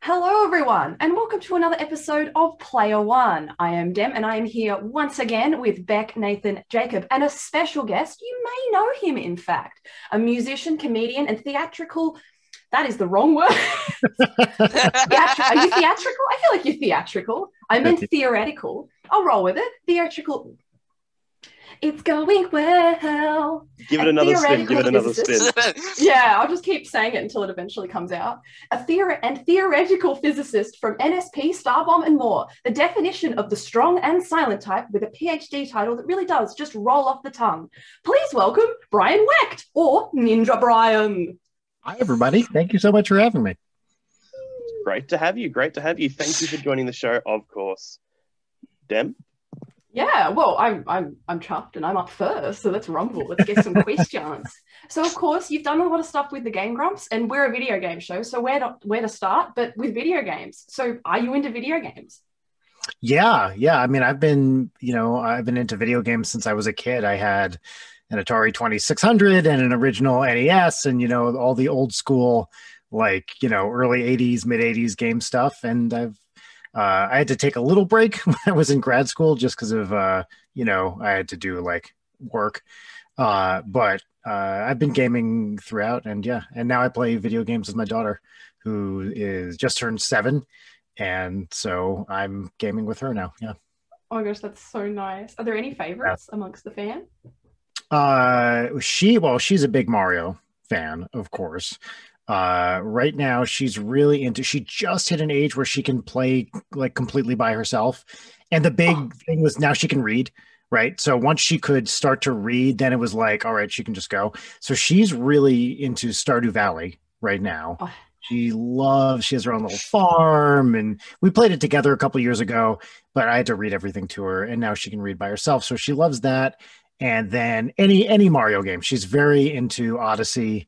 Hello, everyone, and welcome to another episode of Player One. I am Dem, and I am here once again with Beck, Nathan, Jacob, and a special guest. You may know him, in fact, a musician, comedian, and theatrical. That is the wrong word. Are you theatrical? I feel like you're theatrical. I meant theoretical. I'll roll with it. Theatrical. It's going well. Give it another spin. Give it another spin. Yeah, I'll just keep saying it until it eventually comes out. A theoretical physicist from NSP, Starbomb, and more. The definition of the strong and silent type with a PhD title that really does just roll off the tongue. Please welcome Brian Wecht, or Ninja Brian. Hi, everybody. Thank you so much for having me. Great to have you. Great to have you. Thank you for joining the show, of course. Dem? Yeah, well, I'm chuffed and I'm up first, so let's rumble. Let's get some questions. So, of course, you've done a lot of stuff with the Game Grumps, and we're a video game show, so where to start? But with video games. So, are you into video games? Yeah. I mean, I've been into video games since I was a kid. I had an Atari 2600 and an original NES, and all the old school, early 80s, mid 80s game stuff, and I had to take a little break when I was in grad school just because of, I had to do work. But I've been gaming throughout, and now I play video games with my daughter, who is just turned 7. And so I'm gaming with her now. Yeah. Oh my gosh, that's so nice. Are there any favorites amongst the fan? She's a big Mario fan, of course. Right now she's really she just hit an age where she can play completely by herself, and the big thing was now she can read, right? So once she could start to read, then it was all right, she can just go. So she's really into Stardew Valley right now. She has her own little farm, and we played it together a couple years ago, but I had to read everything to her, and now she can read by herself, so she loves that. And then any Mario game, she's very into Odyssey.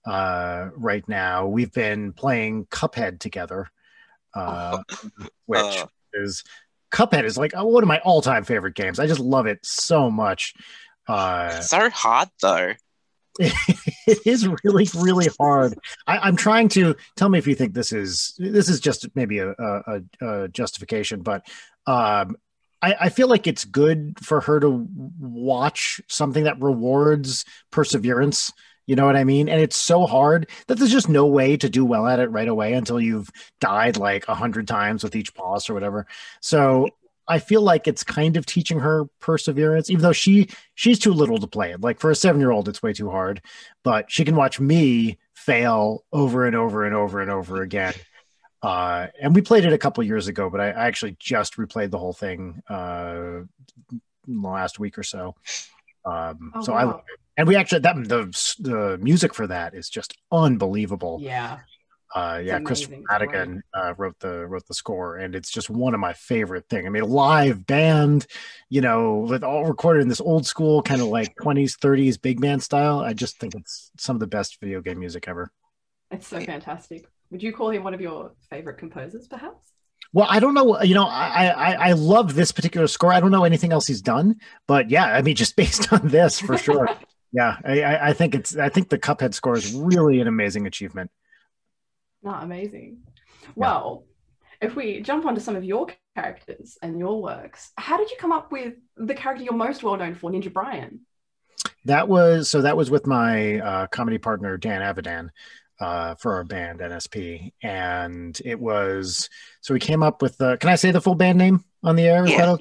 Right now we've been playing Cuphead together, which is one of my all-time favorite games. I just love it so much. It's so hard though. It is really, really hard. I'm trying to tell me if you think this is just maybe a justification, but I feel like it's good for her to watch something that rewards perseverance. You know what I mean? And it's so hard that there's just no way to do well at it right away until you've died 100 times with each boss or whatever. So I feel like it's kind of teaching her perseverance, even though she's too little to play it. For a 7-year-old, it's way too hard. But she can watch me fail over and over and over and over again. And we played it a couple years ago, but I actually just replayed the whole thing in the last week or so. I love it. And we actually the music for that is just unbelievable. Yeah. Christopher Madigan wrote the score, and it's just one of my favorite things. I mean, a live band, with all recorded in this old school kind of 20s, 30s big band style. I just think it's some of the best video game music ever. It's so fantastic. Would you call him one of your favorite composers, perhaps? Well, I don't know. I love this particular score. I don't know anything else he's done, but yeah, I mean, just based on this, for sure. Yeah, I think the Cuphead score is really an amazing achievement. Not amazing. Well, if we jump onto some of your characters and your works, how did you come up with the character you're most well known for, Ninja Brian? That was with my comedy partner Dan Avidan. For our band NSP, and it was we came up with can I say the full band name on the air? Yeah.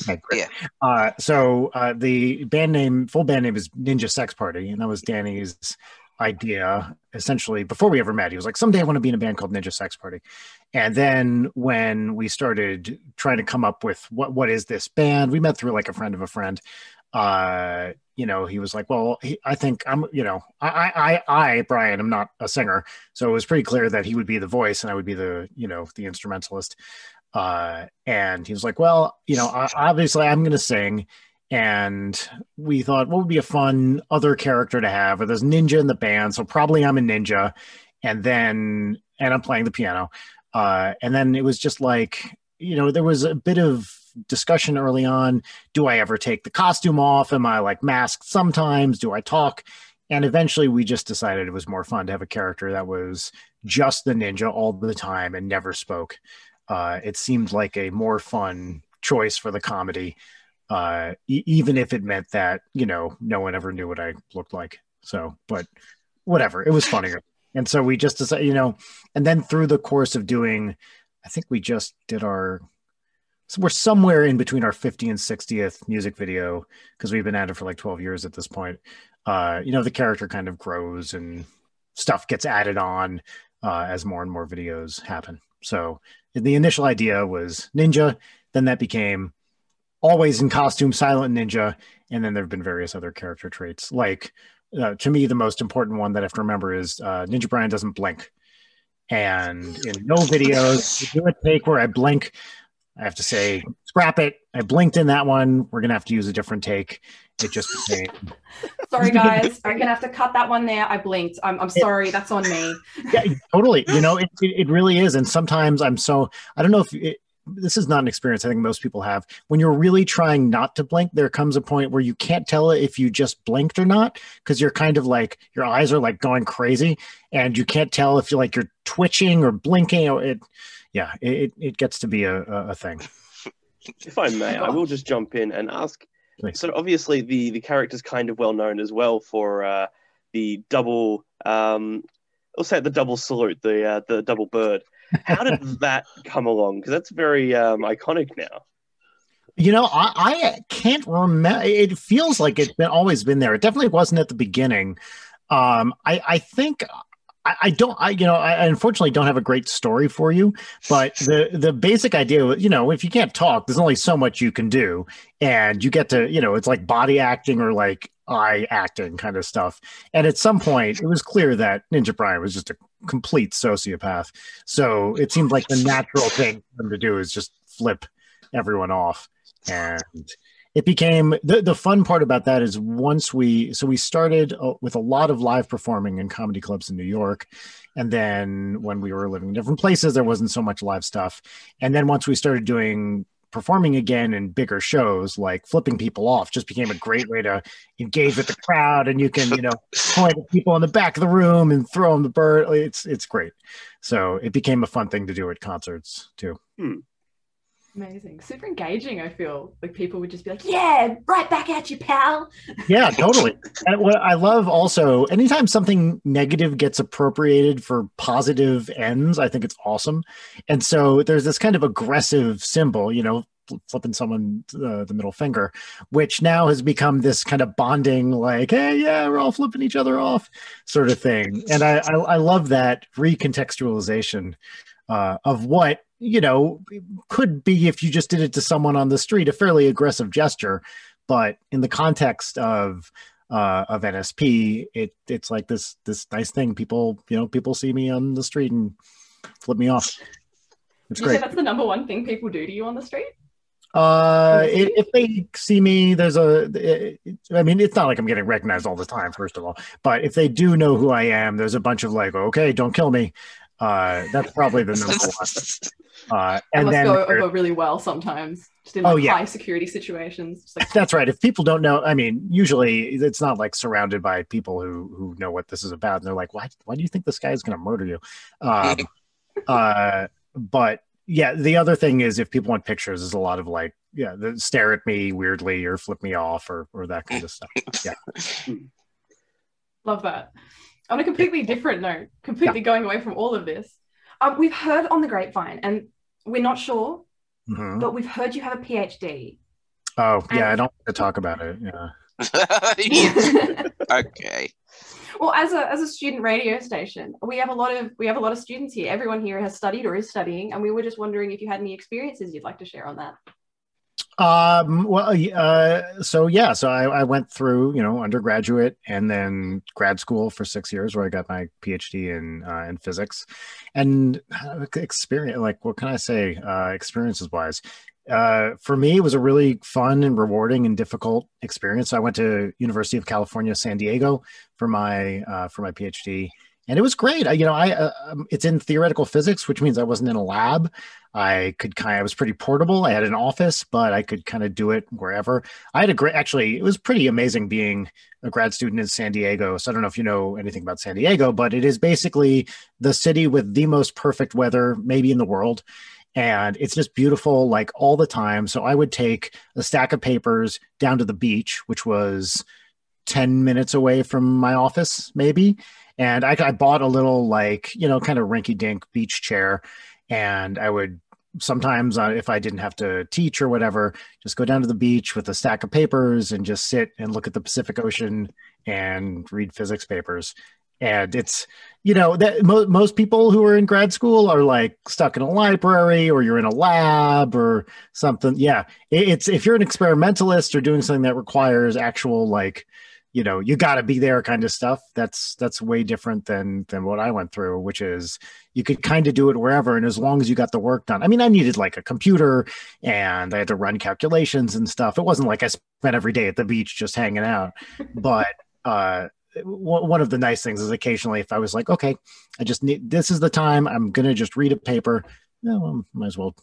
Okay, great. So the full band name is Ninja Sex Party, and that was Danny's idea essentially before we ever met. He was like, someday I want to be in a band called Ninja Sex Party. And then when we started trying to come up with what is this band, we met through a friend of a friend. He was like, well, I think I'm, I, Brian, I'm not a singer. So it was pretty clear that he would be the voice and I would be the instrumentalist. And he was like, well, obviously I'm going to sing. And we thought, what would be a fun other character to have? Or there's ninja in the band. So probably I'm a ninja. And I'm playing the piano. And then it was just there was a bit of discussion early on. Do I ever take the costume off? Am I masked sometimes? Do I talk? And eventually we just decided it was more fun to have a character that was just the ninja all the time and never spoke. It seemed like a more fun choice for the comedy, even if it meant that, no one ever knew what I looked like. So, but whatever, it was funnier. And so we just decided, and then through the course of doing, I think we just did so we're somewhere in between our 50th and 60th music video, because we've been at it for like 12 years at this point. The character kind of grows and stuff gets added on as more and more videos happen. So the initial idea was ninja, then that became always in costume, silent ninja, and then there have been various other character traits. Like, to me, the most important one that I have to remember is Ninja Brian doesn't blink. And in no videos, to do a take where I blink, I have to say, scrap it. I blinked in that one. We're going to have to use a different take. It just became... Sorry, guys. I'm going to have to cut that one there. I blinked. I'm sorry. That's on me. Yeah, totally. It really is. And sometimes I don't know if this is not an experience I think most people have. When you're really trying not to blink, there comes a point where you can't tell if you just blinked or not, because you're kind of like, your eyes are like going crazy and you can't tell if you're twitching or blinking. Or it gets to be a thing. If I may, I will just jump in and ask. Please. So obviously the character's kind of well known as well for the double, let's say the double salute, the double bird. How did that come along? Because that's very iconic now. I can't remember. It feels like it's always been there. It definitely wasn't at the beginning. I think I unfortunately don't have a great story for you, but the basic idea, if you can't talk, there's only so much you can do, and you get to, it's like body acting or like eye acting kind of stuff. And at some point, it was clear that Ninja Brian was just a complete sociopath. So it seemed like the natural thing for him to do is just flip everyone off. And it became the fun part about that is we started with a lot of live performing in comedy clubs in New York. And then when we were living in different places, there wasn't so much live stuff. And then once we started doing performing again in bigger shows, like flipping people off just became a great way to engage with the crowd. And you can, point at people in the back of the room and throw them the bird. It's great. So it became a fun thing to do at concerts too. Amazing. Super engaging, I feel. Like people would just be like, yeah, right back at you, pal. Yeah, totally. And what I love also, anytime something negative gets appropriated for positive ends, I think it's awesome. And so there's this kind of aggressive symbol, flipping someone the middle finger, which now has become this kind of bonding, like, hey, yeah, we're all flipping each other off sort of thing. And I love that recontextualization of what, could be, if you just did it to someone on the street, a fairly aggressive gesture, but in the context of NSP, it's like this nice thing. People see me on the street and flip me off. It's great. You say that's the number one thing people do to you on the street? If they see me, it's not like I'm getting recognized all the time, first of all, but if they do know who I am, there's a bunch of like, okay, don't kill me. That's probably the number one. And must go over really well sometimes, just in high security situations. That's right. If people don't know, usually it's not like surrounded by people who know what this is about. And they're like, why do you think this guy is going to murder you? But yeah, the other thing is if people want pictures, there's a lot of like, stare at me weirdly or flip me off or that kind of stuff. Yeah. Love that. On a completely different note, going away from all of this, we've heard on the grapevine, and we're not sure, but we've heard you have a PhD. Oh, yeah, I don't want to talk about it. Yeah. Okay. Well, as a student radio station, we have a lot of students here. Everyone here has studied or is studying, and we were just wondering if you had any experiences you'd like to share on that. So I went through, undergraduate and then grad school for 6 years where I got my PhD in physics. And experience, like, what can I say, experiences wise? For me, it was a really fun and rewarding and difficult experience. I went to University of California, San Diego for my PhD. And it was great. It's in theoretical physics, which means I wasn't in a lab. I was pretty portable. I had an office, but I could kind of do it wherever. Actually, it was pretty amazing being a grad student in San Diego. So I don't know if you know anything about San Diego, but it is basically the city with the most perfect weather, maybe in the world. And it's just beautiful, like all the time. So I would take a stack of papers down to the beach, which was 10 minutes away from my office, maybe. And I bought a little, like, kind of rinky-dink beach chair. And I would sometimes, if I didn't have to teach or whatever, just go down to the beach with a stack of papers and just sit and look at the Pacific Ocean and read physics papers. And it's, that most people who are in grad school are like stuck in a library, or you're in a lab or something. Yeah. It's, if you're an experimentalist or doing something that requires actual, like, you got to be there kind of stuff. That's way different than what I went through, which is you could kind of do it wherever. And as long as you got the work done, I mean, I needed like a computer and I had to run calculations and stuff. It wasn't like I spent every day at the beach just hanging out. But one of the nice things is occasionally if I was like, okay, this is the time I'm going to just read a paper. Well, might as well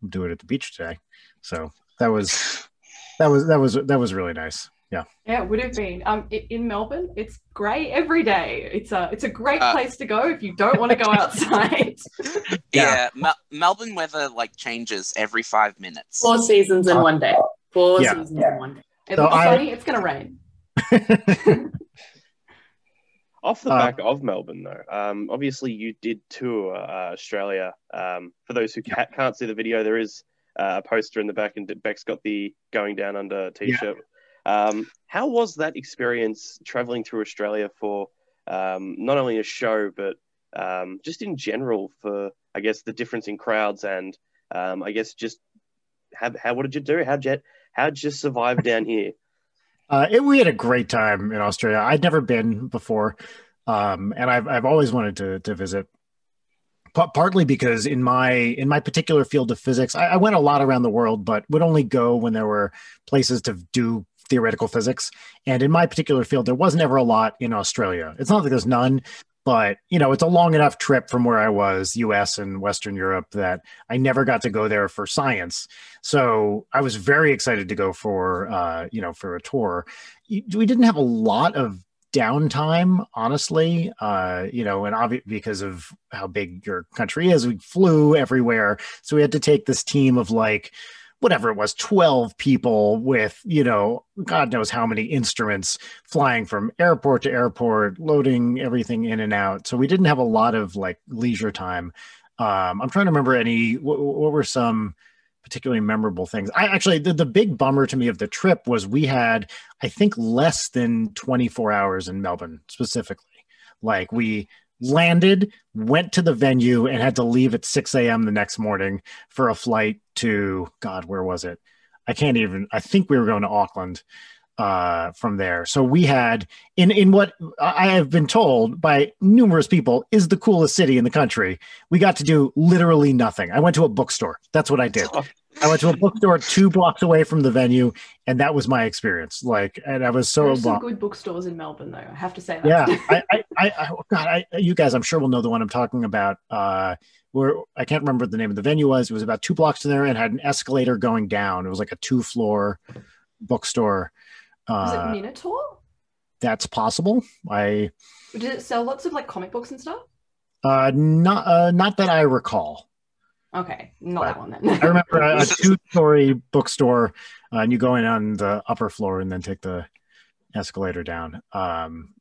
do it at the beach today. So that was really nice. Yeah. Yeah, it would have been. In Melbourne, it's grey every day. It's a great place to go if you don't want to go outside. Yeah, Melbourne weather like changes every 5 minutes. 4 seasons in one day. 4 seasons in one day. It looks sunny. It's going to rain. Off the back of Melbourne, though, obviously you did tour Australia. For those who can't see the video, there is a poster in the back, and Beck's got the Going Down Under t-shirt. Yeah. How was that experience traveling through Australia for not only a show, but just in general for, I guess, the difference in crowds and I guess just what did you do? How'd you survive down here? We had a great time in Australia. I'd never been before, and I've always wanted to visit. Partly because in my particular field of physics, I went a lot around the world, but would only go when there were places to do theoretical physics. And in my particular field, there wasn't ever a lot in Australia. It's not that there's none, but it's a long enough trip from where I was, US and Western Europe, that I never got to go there for science. So I was very excited to go for a tour. We didn't have a lot of downtime, honestly, and because of how big your country is, we flew everywhere. So we had to take this team of like, whatever it was, 12 people with, God knows how many instruments flying from airport to airport, loading everything in and out. So we didn't have a lot of like leisure time. I'm trying to remember what were some particularly memorable things. The big bummer to me of the trip was we had, I think, less than 24 hours in Melbourne specifically. Like we landed, went to the venue, and had to leave at 6 a.m. the next morning for a flight to, God, where was it? I think we were going to Auckland from there. So we had, in what I have been told by numerous people is the coolest city in the country, we got to do literally nothing. I went to a bookstore. That's what I did. I went to a bookstore 2 blocks away from the venue, and that was my experience. And I was so There's some good bookstores in Melbourne, though. I have to say that. Yeah, you guys, I'm sure will know the one I'm talking about. Where I can't remember what the name of the venue was. It was about 2 blocks to there and had an escalator going down. It was like a 2-floor bookstore. Was it Minotaur? That's possible. Did it sell lots of like comic books and stuff? Not that I recall. Okay, not that one then. I remember a 2-story bookstore, and you go in on the upper floor and then take the escalator down.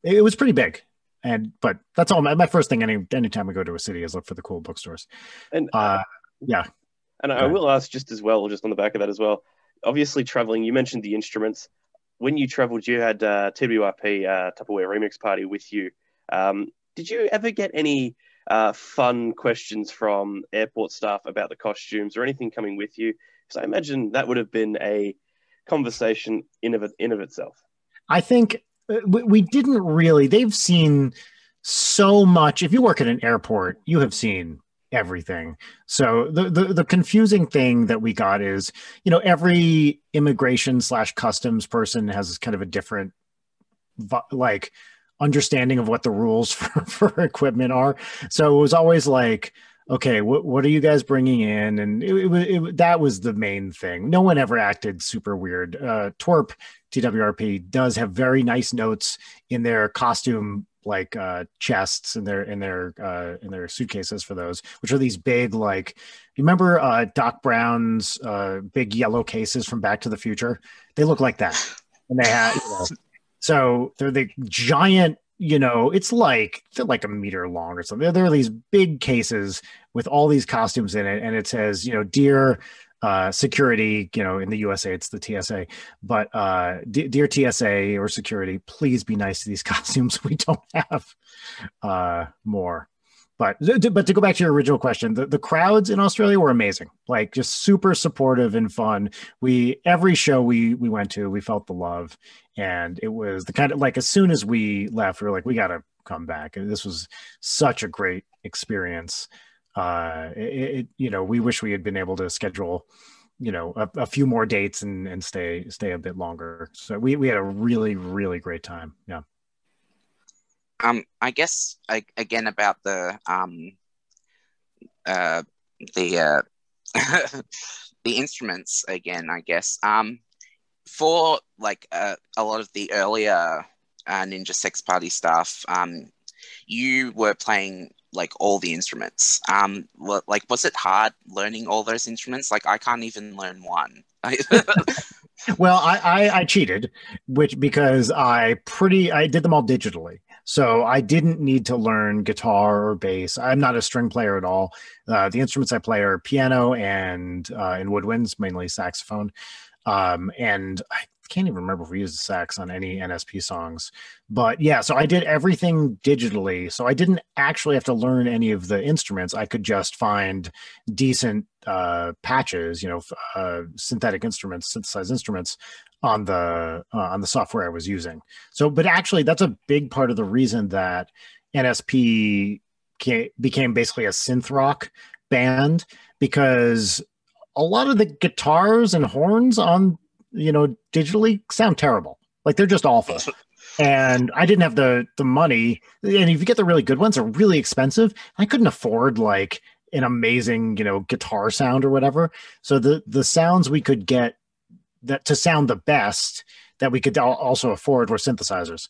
It was pretty big, but that's all. My first thing anytime I go to a city is look for the cool bookstores. And yeah. And I will ask just on the back of that as well. Obviously, traveling. You mentioned the instruments. When you traveled, you had TWRP Tupperware Remix Party with you. Did you ever get any fun questions from airport staff about the costumes or anything coming with you? Because I imagine that would have been a conversation in of itself. I think we didn't really. They've seen so much. If you work at an airport, you have seen everything. So the confusing thing that we got is, every immigration/customs person has kind of a different understanding of what the rules for equipment are. So it was always like, okay, what are you guys bringing in? And that was the main thing. No one ever acted super weird. TWRP does have very nice notes in their costume, like chests in their suitcases for those, which are these big, like, you remember Doc Brown's big yellow cases from Back to the Future? They look like that, and they have, so they're the giant, it's like they're like a meter long or something. There are these big cases with all these costumes in it, and it says, dear security, in the USA it's the TSA, but dear TSA or security, please be nice to these costumes. We don't have more. But to go back to your original question, the crowds in Australia were amazing, like just super supportive and fun. Every show we went to, we felt the love, and it was the kind of, like, as soon as we left, we were like, we got to come back. And this was such a great experience. We wish we had been able to schedule, a few more dates and stay a bit longer. So we had a really, really great time. Yeah. I guess again about the the instruments again. I guess for like a lot of the earlier Ninja Sex Party stuff, you were playing like all the instruments. Like, was it hard learning all those instruments? Like, I can't even learn one. Well, I cheated, because I did them all digitally. So I didn't need to learn guitar or bass. I'm not a string player at all. The instruments I play are piano and in woodwinds, mainly saxophone. And I can't even remember if we used the sax on any NSP songs. But yeah, so I did everything digitally. So I didn't actually have to learn any of the instruments. I could just find decent patches, synthetic instruments, synthesized instruments on the software I was using. So, but actually, that's a big part of the reason that NSP became basically a synth rock band, because a lot of the guitars and horns on, digitally sound terrible. Like, they're just awful. And I didn't have the money. And if you get the really good ones, they're really expensive. I couldn't afford like an amazing, guitar sound or whatever. So the sounds we could get that to sound the best that we could also afford were synthesizers.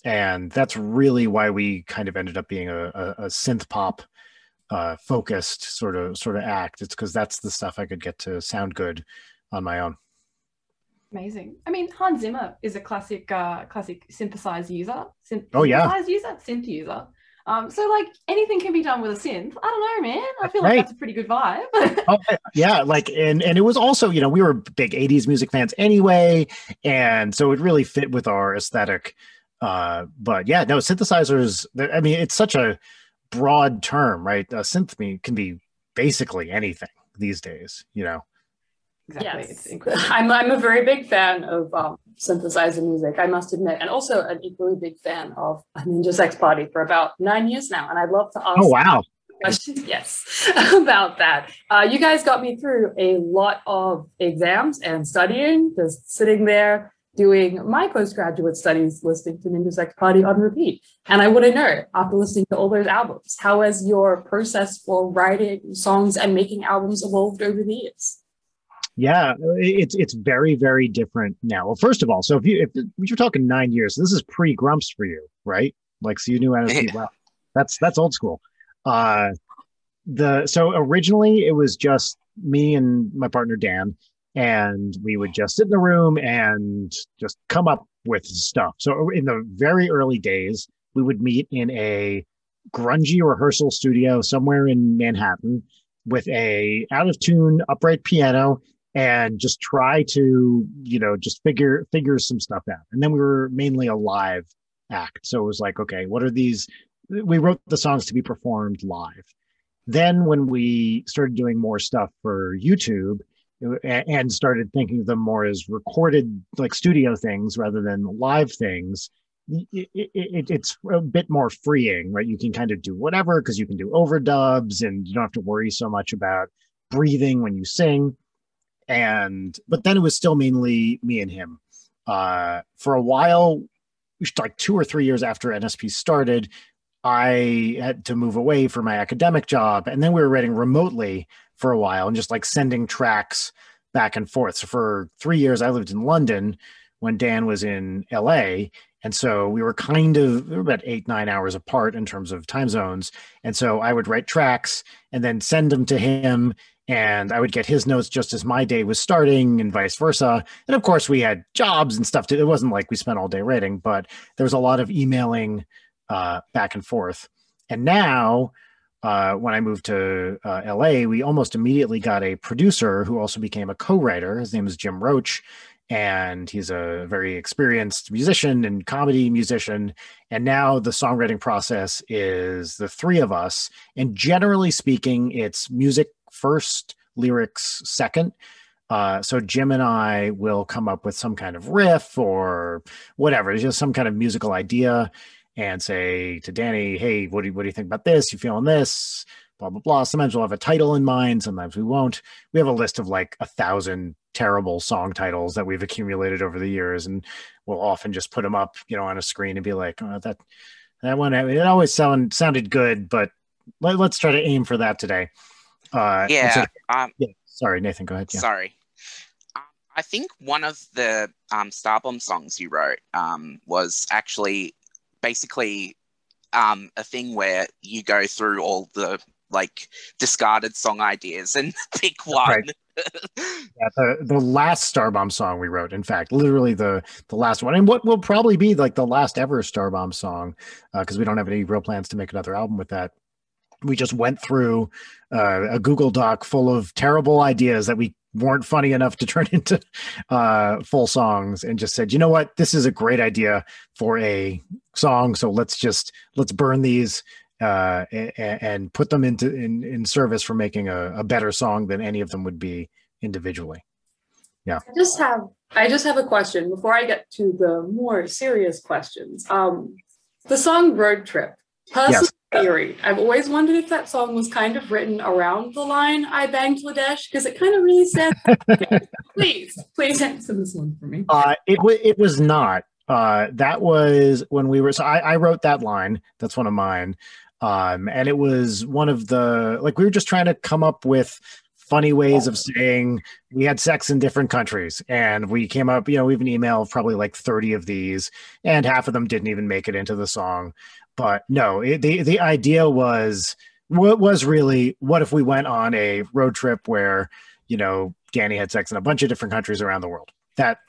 And that's really why we kind of ended up being a synth pop focused sort of act. It's because that's the stuff I could get to sound good on my own. Amazing. I mean, Hans Zimmer is a classic synthesizer user. Synth user. So like anything can be done with a synth. I don't know, man. I feel like that's a pretty good vibe. Yeah, like and it was also, we were big 80s music fans anyway, and so it really fit with our aesthetic. But yeah, no, synthesizers, I mean, it's such a broad term, right? Synth can be basically anything these days, Exactly. Yes. It's incredible. I'm a very big fan of synthesizer music, I must admit, and also an equally big fan of Ninja Sex Party for about 9 years now. And I'd love to ask questions, yes, about that. You guys got me through a lot of exams and studying, just sitting there doing my postgraduate studies, listening to Ninja Sex Party on repeat. And I want to know, after listening to all those albums, how has your process for writing songs and making albums evolved over the years? Yeah, it's very, very different now. Well, first of all, so if you're talking 9 years, this is pre-Grumps for you, right? Like, so you knew NSP well. That's old school. So originally it was just me and my partner Dan, and we would just sit in the room and just come up with stuff. So in the very early days, we would meet in a grungy rehearsal studio somewhere in Manhattan with a out of tune upright piano, and just try to, just figure some stuff out. And then we were mainly a live act. So it was like, okay, what are these? We wrote the songs to be performed live. Then when we started doing more stuff for YouTube and started thinking of them more as recorded, like studio things rather than live things, it's a bit more freeing, right? You can kind of do whatever, because you can do overdubs and you don't have to worry so much about breathing when you sing. But then it was still mainly me and him. For a while, like 2 or 3 years after NSP started, I had to move away for my academic job. And then we were writing remotely for a while and just like sending tracks back and forth. So for 3 years, I lived in London when Dan was in LA. And so we were about 8-9 hours apart in terms of time zones. And so I would write tracks and then send them to him. And I would get his notes just as my day was starting and vice versa. And of course, we had jobs and stuff. It wasn't like we spent all day writing, but there was a lot of emailing back and forth. And now, when I moved to LA, we almost immediately got a producer who also became a co-writer. His name is Jim Roach, and he's a very experienced musician and comedy musician. And now the songwriting process is the three of us. And generally speaking, it's music first, lyrics second. So Jim and I will come up with some kind of riff or whatever, just some kind of musical idea, and say to Danny, hey, what do you think about this? You feeling this? Blah, blah, blah. Sometimes we'll have a title in mind. Sometimes we won't. We have a list of like 1,000 terrible song titles that we've accumulated over the years. And we'll often just put them up, on a screen and be like, oh, that one, it always sounded good, but let's try to aim for that today. Yeah. Sorry, Nathan, go ahead. Yeah. Sorry. I think one of the Starbomb songs you wrote was actually basically a thing where you go through all the like discarded song ideas and pick one. Right. Yeah, the last Starbomb song we wrote, in fact, literally the last one, and what will probably be like the last ever Starbomb song, because we don't have any real plans to make another album with that. We just went through a Google Doc full of terrible ideas that we weren't funny enough to turn into full songs, and just said, you know what, this is a great idea for a song, so let's burn these and put them in service for making a better song than any of them would be individually. Yeah. I just have a question before I get to the more serious questions. The song Road Trip, personal theory. I've always wondered if that song was kind of written around the line "I Bangladesh," because it kind of really said. Please answer this one for me. It was not. That was when we were. So I wrote that line. That's one of mine. And it was one of the, like, we were just trying to come up with funny ways of saying we had sex in different countries. And we came up, we have an email of probably like 30 of these, and half of them didn't even make it into the song. But no, the idea was really, what if we went on a road trip where, Danny had sex in a bunch of different countries around the world. That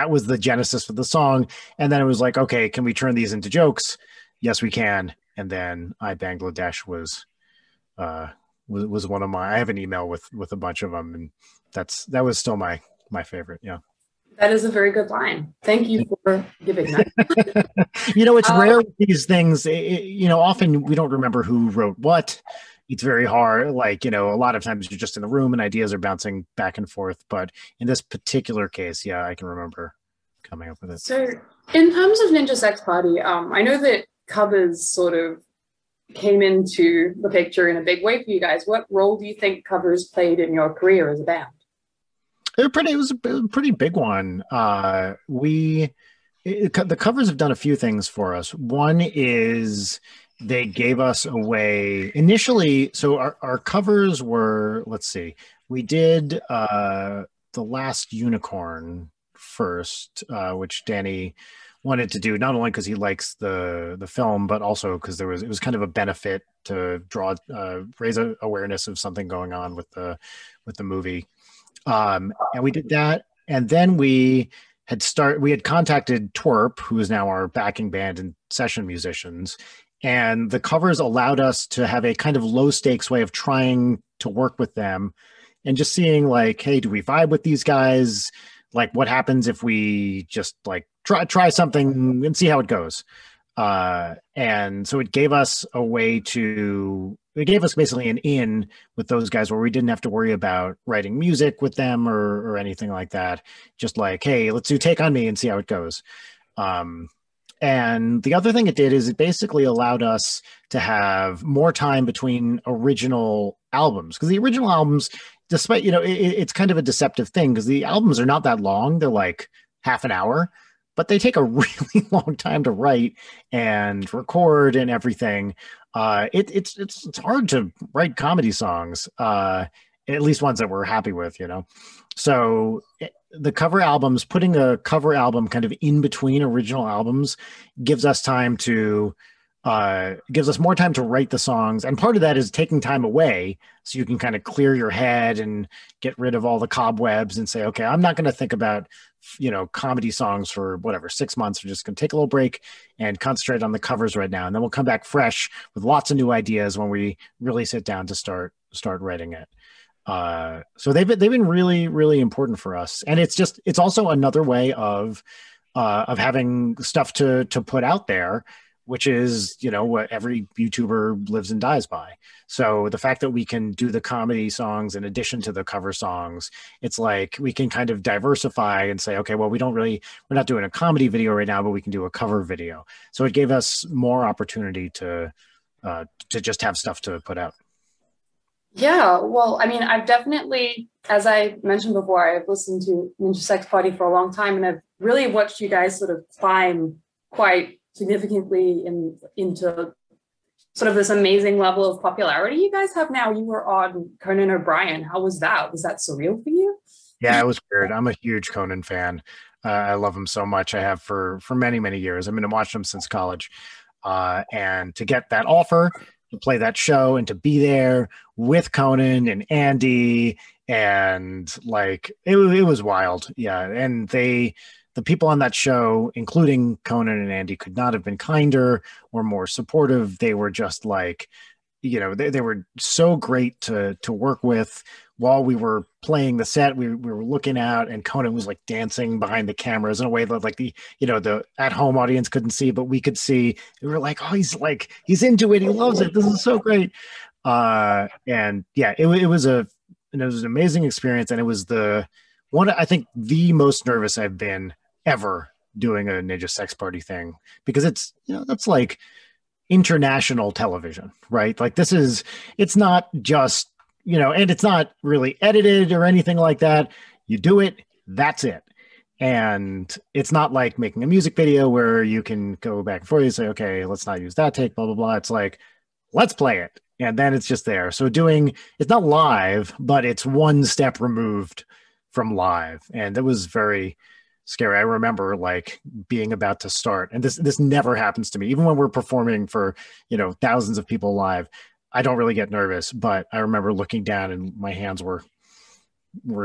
was the genesis for the song. And then it was like, okay, can we turn these into jokes? Yes, we can. And then I Bangladesh was one of my. I have an email with a bunch of them, and that was still my favorite. Yeah, that is a very good line. Thank you for giving that. It's rare with these things. Often we don't remember who wrote what. It's very hard. Like, a lot of times you're just in the room and ideas are bouncing back and forth. But in this particular case, yeah, I can remember coming up with it. So, in terms of Ninja Sex Party, I know that covers sort of came into the picture in a big way for you guys. What role do you think covers played in your career as a band? It was a pretty big one. The covers have done a few things for us. One is they gave us a way initially. So our covers were, let's see, we did The Last Unicorn first, which Danny wanted to do, not only because he likes the film, but also because it was kind of a benefit to raise awareness of something going on with the movie. And we did that, and then we had contacted TWRP, who is now our backing band and session musicians, and the covers allowed us to have a kind of low stakes way of trying to work with them and just seeing like, hey, do we vibe with these guys? Like, what happens if we just like try something and see how it goes? And so it gave us basically an in with those guys where we didn't have to worry about writing music with them or anything like that. Just like, hey, let's do Take on Me and see how it goes. And the other thing it did is it basically allowed us to have more time between original albums, because the original albums, despite, it's kind of a deceptive thing because the albums are not that long. They're like half an hour. but they take a really long time to write and record and everything. It's hard to write comedy songs, at least ones that we're happy with, you know. So the cover albums, putting a cover album kind of in between original albums, gives us more time to write the songs. And part of that is taking time away so you can kind of clear your head and get rid of all the cobwebs and say, okay, I'm not going to think about, you know, comedy songs for whatever, 6 months. We're just going to take a little break and concentrate on the covers right now. And then we'll come back fresh with lots of new ideas when we really sit down to start writing it. So they've been really, really important for us. And it's also another way of having stuff to put out there, which is, you know, what every YouTuber lives and dies by. So the fact that we can do the comedy songs in addition to the cover songs, it's like we can kind of diversify and say, okay, well, we're not doing a comedy video right now, but we can do a cover video. So it gave us more opportunity to just have stuff to put out. Yeah, well, I mean, I've definitely, as I mentioned before, I've listened to Ninja Sex Party for a long time, and I've really watched you guys sort of climb quite significantly into sort of this amazing level of popularity you guys have now. You were on Conan OBrien. How was that? Was that surreal for you? Yeah, it was weird. I'm a huge Conan fan. I love him so much. I have for many, many years. I've been watching him since college. And to get that offer to play that show and to be there with Conan and Andy, and like it was wild. Yeah, and the people on that show, including Conan and Andy, could not have been kinder or more supportive. They were just like, you know, they were so great to work with. While we were playing the set, we were looking out, and Conan was like dancing behind the cameras in a way that like the at-home audience couldn't see, but we could see. We were like, oh, he's into it. He loves it. This is so great. And yeah, it was an amazing experience. And it was I think the most nervous I've been ever doing a Ninja Sex Party thing, because it's, you know, that's like international television, right? Like it's not just, you know, and it's not really edited or anything like that. You do it, that's it. And it's not like making a music video where you can go back and forth and say, okay, let's not use that take, blah, blah, blah. It's like, let's play it. And then it's just there. So it's not live, but it's one step removed from live. And it was very scary. I remember like being about to start, and this never happens to me. Even when we're performing for, you know, thousands of people live, I don't really get nervous, but I remember looking down and my hands were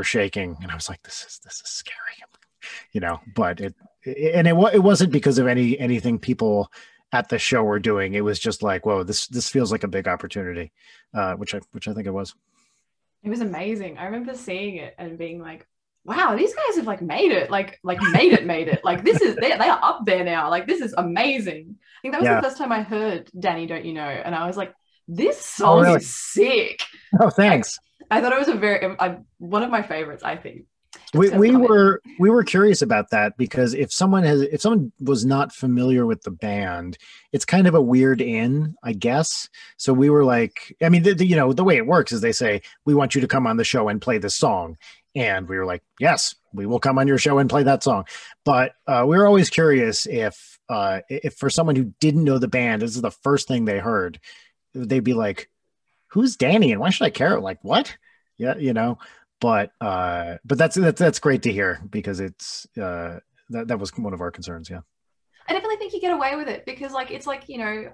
shaking, and I was like, this is scary, you know. But it wasn't because of anything people at the show were doing. It was just like, whoa, this feels like a big opportunity, which I think it was. It was amazing. I remember seeing it and being like, wow, these guys have like made it. Like made it. Like this is, they are up there now. Like this is amazing. I think that was the first time I heard Danny, Don't You Know? And I was like, this song is sick. Oh, thanks. I thought it was one of my favorites, I think. We were curious about that, because if someone was not familiar with the band, it's kind of a weird in, I guess. So we were like, I mean, you know, the way it works is they say, we want you to come on the show and play this song. And we were like, yes, we will come on your show and play that song. But we were always curious if for someone who didn't know the band, this is the first thing they heard, they'd be like, who's Danny and why should I care? Like, what? Yeah, you know. But that's great to hear, because it's that was one of our concerns. Yeah, I definitely think you get away with it, because like it's like, you know,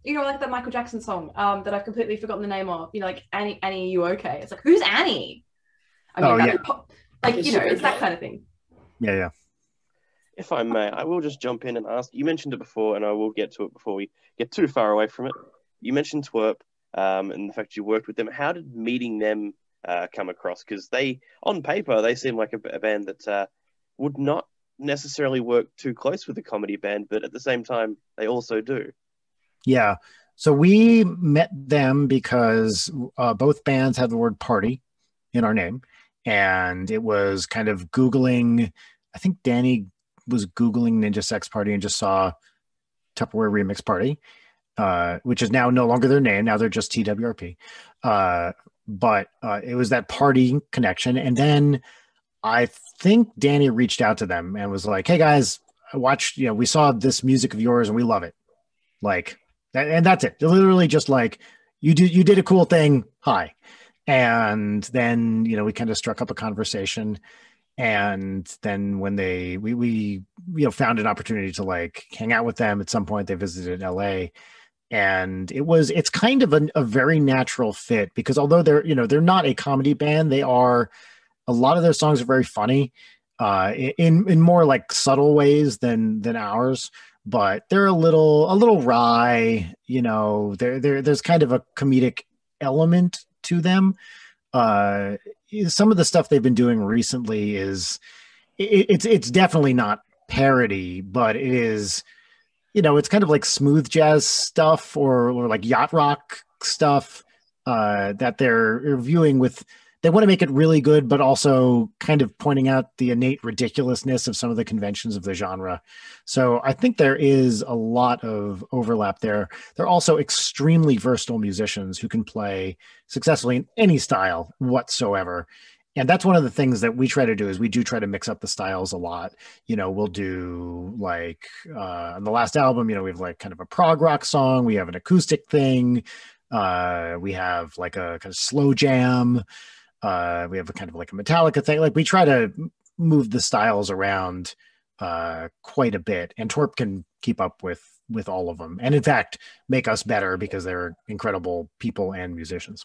like the Michael Jackson song that I've completely forgotten the name of, you know, like Annie, you okay? It's like, who's Annie? I mean, like, you know, it's that kind of thing. Yeah. If I may, I will just jump in and ask. You mentioned it before, and I will get to it before we get too far away from it. You mentioned TWRP and the fact you worked with them. How did meeting them come across? Because on paper, they seem like a band that would not necessarily work too close with a comedy band, but at the same time, they also do. Yeah. So we met them because both bands had the word party in our name. And it was kind of Googling, I think Danny was Googling Ninja Sex Party and just saw Tupperware Remix Party, which is now no longer their name. Now they're just TWRP. But it was that party connection. And then I think Danny reached out to them and was like, hey guys, watched, we saw this music of yours and we love it. Like, and that's it. Literally just like, you did a cool thing. Hi. And then, we kind of struck up a conversation. And then when we found an opportunity to like hang out with them at some point, they visited LA, and it's kind of a very natural fit, because although they're not a comedy band, a lot of their songs are very funny, in more like subtle ways than ours, but they're a little wry, there's kind of a comedic element to them. Some of the stuff they've been doing recently it's definitely not parody, but it is, it's kind of like smooth jazz stuff or like yacht rock stuff, that they're reviewing with. They want to make it really good, but also kind of pointing out the innate ridiculousness of some of the conventions of the genre. So I think there is a lot of overlap there. They're also extremely versatile musicians who can play successfully in any style whatsoever. And that's one of the things that we try to do, is we do try to mix up the styles a lot. We'll do like, on the last album, we have like kind of a prog rock song. We have an acoustic thing. We have like a kind of slow jam. We have a kind of like a Metallica thing. Like, we try to move the styles around quite a bit, and TWRP can keep up with all of them, and in fact make us better, because they're incredible people and musicians.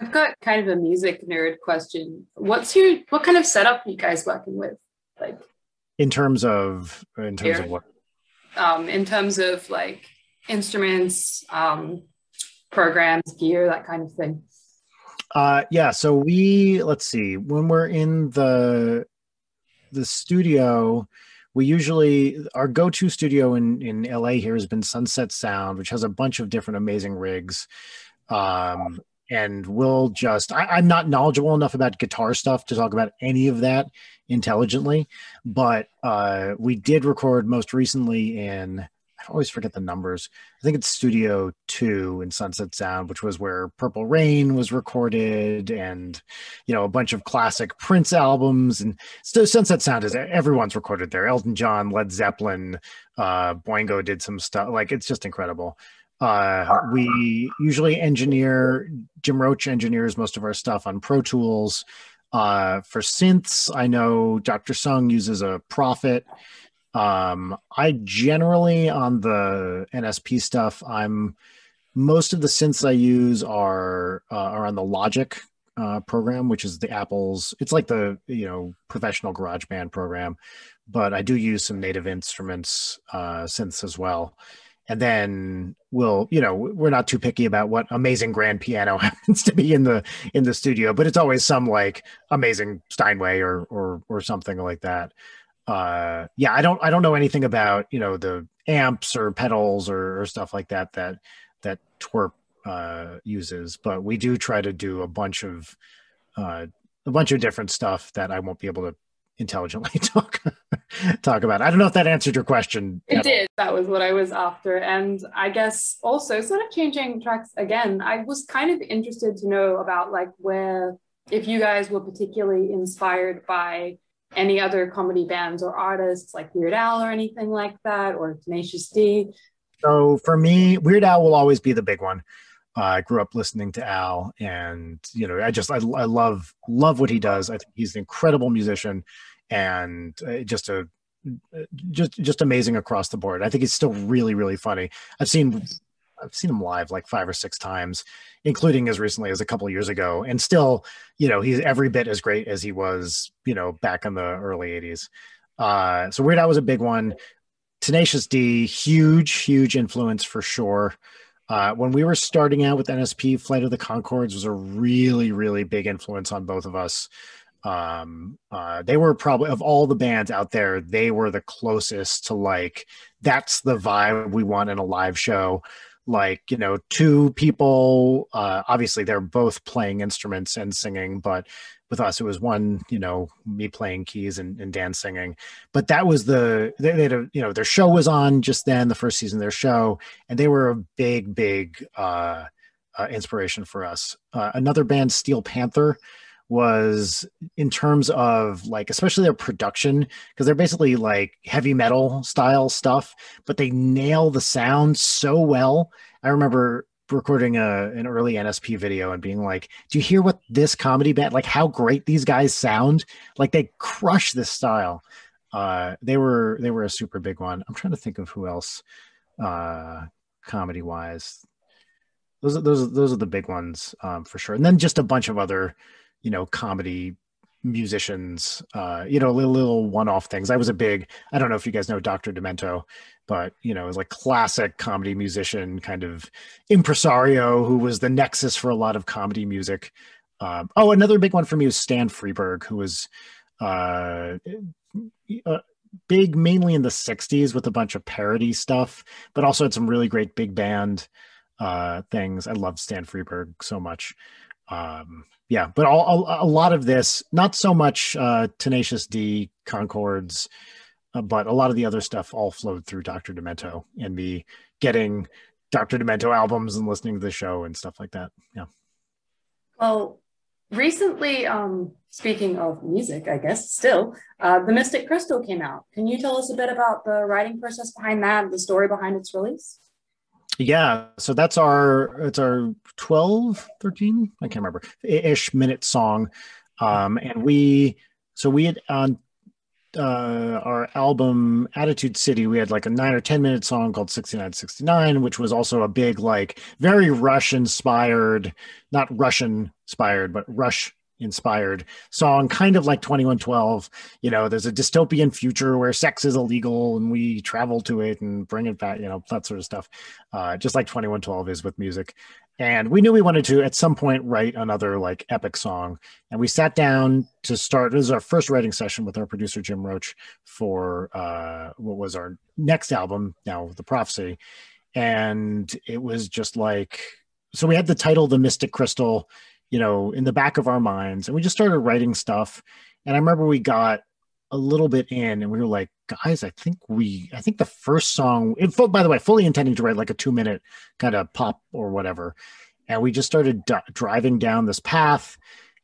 I've got kind of a music nerd question. What kind of setup are you guys working with? Like, in terms of what? In terms of like instruments, programs, gear, that kind of thing. So let's see, when we're in the studio, we usually, our go-to studio in LA here has been Sunset Sound, which has a bunch of different amazing rigs. And I'm not knowledgeable enough about guitar stuff to talk about any of that intelligently, but we did record most recently in, I always forget the numbers, I think it's Studio 2 in Sunset Sound, which was where Purple Rain was recorded, and a bunch of classic Prince albums. And so Sunset Sound is, everyone's recorded there. Elton John, Led Zeppelin, Boingo did some stuff. Like, it's just incredible. We usually Jim Roach engineers most of our stuff on Pro Tools. For synths, I know Dr. Sung uses a Prophet. I generally, on the NSP stuff, most of the synths I use are on the Logic program, which is the Apple's, it's like the professional GarageBand program, but I do use some Native Instruments synths as well. And then we're not too picky about what amazing grand piano happens to be in the studio, but it's always some like amazing Steinway or something like that. I don't know anything about the amps or pedals or stuff like that TWRP uses, but we do try to do a bunch of different stuff that I won't be able to intelligently talk about. I don't know if that answered your question. It did. That was what I was after. And I guess also sort of changing tracks again, I was kind of interested to know about like if you guys were particularly inspired by any other comedy bands or artists like Weird Al or anything like that, or Tenacious D. So for me, Weird Al will always be the big one. I grew up listening to Al, and I love what he does. I think he's an incredible musician, and just amazing across the board. I think he's still really, really funny. I've seen him live like 5 or 6 times, including as recently as a couple of years ago, and still, he's every bit as great as he was, back in the early 80s. So Weird Al was a big one. Tenacious D, huge influence for sure. When we were starting out with NSP, Flight of the Conchords was a really, really big influence on both of us. They were probably, of all the bands out there, they were the closest to like, that's the vibe we want in a live show. Like, 2 people, obviously they're both playing instruments and singing, but with us, it was one, me playing keys and Dan singing. But that was they had a, their show was on just then, the first season of their show, and they were a big inspiration for us. Another band, Steel Panther, was in terms of like, especially their production, because they're basically like heavy metal style stuff, but they nail the sound so well. I remember recording an early NSP video and being like, do you hear what this comedy band, like how great these guys sound? Like they crush this style. They were a super big one. I'm trying to think of who else, comedy wise. Those are the big ones, for sure. And then just a bunch of other, comedy musicians, little one-off things. I don't know if you guys know Dr. Demento, but it was like classic comedy musician, kind of impresario who was the nexus for a lot of comedy music. Another big one for me was Stan Freberg, who was big mainly in the 60s with a bunch of parody stuff, but also had some really great big band things. I love Stan Freberg so much. But a lot of this, not so much Tenacious D, Concords, but a lot of the other stuff all flowed through Dr. Demento and me getting Dr. Demento albums and listening to the show and stuff like that. Yeah. Well, recently, speaking of music, I guess still, The Mystic Crystal came out. Can you tell us a bit about the writing process behind that, the story behind its release? Yeah, so it's our 12, 13, I can't remember, ish minute song. And we had on our album Attitude City, we had like a 9 or 10 minute song called 6969, which was also a big, like very Rush inspired, not Russian inspired, but Rush inspired song, kind of like 2112. There's a dystopian future where sex is illegal and we travel to it and bring it back, that sort of stuff, just like 2112 is with music. And we knew we wanted to at some point write another like epic song, and we sat down to start. This is our first writing session with our producer Jim Roach for what was our next album, now The Prophecy. And it was just like, so we had the title The Mystic Crystal in the back of our minds, and we just started writing stuff. And I remember we got a little bit in and we were like, guys, I think the first song, by the way, fully intending to write like a 2-minute kind of pop or whatever. And we just started driving down this path,